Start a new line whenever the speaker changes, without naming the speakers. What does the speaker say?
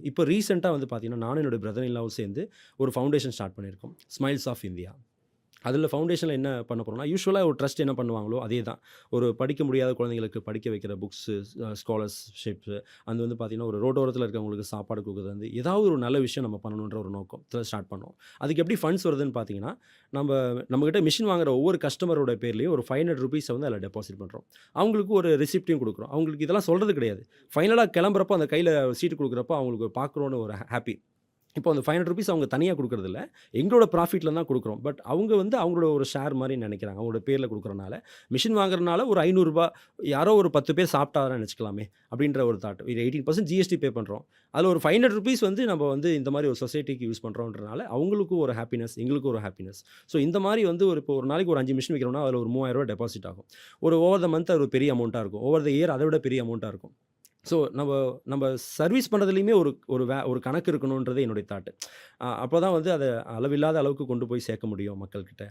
இப்போ ரீசென்ட்டா வந்து பார்த்தீங்கன்னா, நானும் என்னோட பிரதர் இன் லாவும் சேர்ந்து ஒரு ஃபவுண்டேஷன் ஸ்டார்ட் பண்ணியிருக்கோம். Smiles of India. அதில ஃபவுண்டேஷன்ல என்ன பண்ண போறோம்னா, யூசுவலா ஒரு ட்ரஸ்ட் என்ன பண்ணுவாங்களோ, அதே தான். ஒரு படிக்க முடியாத குழந்தைகளுக்கு படிக்க வைக்கிற புக்ஸு, ஸ்காலர்ஷிப்ஸு, அது வந்து பார்த்தீங்கன்னா, ஒரு ரோட்டோரத்தில இருக்கவங்களுக்கு சாப்பாடு குடுக்குறதுலருந்து, ஏதாவது ஒரு நல்ல விஷயம் நம்ம பண்ணணுன்ற ஒரு நோக்கத்துல ஸ்டார்ட் பண்ணோம். அதுக்கு எப்படி ஃபண்ட்ஸ் வருதுன்னு பார்த்தீங்கன்னா, நம்ப நம்மகிட்ட மிஷின் வாங்குற ஒவ்வொரு கஸ்டமரோட பேர்லயும் ஒரு ₹500 வந்து அதில டெபாசிட் பண்றோம். அவங்களுக்கு ஒரு ரெசிப்ட்டையும் குடுக்குறோம். அவங்களுக்கு இதெல்லாம் சொல்றது கிடையாது. ஃபைனலா கிளம்புறப்போ அந்த கையில சீட்டு குடுக்குறப்போ அவங்களுக்கு பார்க்குறோன்னு ஒரு ஹேப்பி. இப்போ அந்த ₹500 அவங்க தனியா குடுக்குறதில்ல. எங்களோட ப்ராஃபிட்ல தான் குடுக்குறோம். பட் அவங்க வந்து அவங்களோட ஒரு ஷேர் மாரி நெனைக்கிறாங்க. அவங்களோட பேர்ல குடுக்குறனால. மிஷின் வாங்குறனால ஒரு ₹500 யாரோ ஒரு 10 பேர் சாப்பிட்டாங்கன்னு நெனச்சுக்கலாமே! அப்டின்ற ஒரு தாட். இது 18% ஜிஎஸ்டி பே பண்றோம். அதுல ஒரு ₹500 வந்து நம்ம வந்து இந்த மாரி ஒரு சொசைட்டிக்கு யூஸ் பண்றோம்ன்றனால, அவங்களுக்கும் ஒரு ஹேப்பினஸ், எங்களுக்கும் ஒரு ஹேப்பினஸ். ஸோ இந்த மாரி வந்து இப்போ ஒரு நாளைக்கு ஒரு 5 மிஷின் விக்கிறோம்னா, அதுல ஒரு ₹3000 டெபாசிட் ஆகும். ஒரு ஓவர் த மந்த் அது ஒரு பெரிய அமௌண்ட்டா இருக்கும். ஓவர் த இயர் அத விட பெரிய அமௌண்ட்டா இருக்கும். ஸோ நம்ப நம்ப சர்வீஸ் பண்றதுலயுமே ஒரு கணக்கு இருக்கணுன்றது என்னுடைய தாட்டு. அப்பதான் வந்து அத அளவில்லாத அளவுக்கு கொண்டு போய் சேர்க்க முடியும் மக்கள்கிட்ட.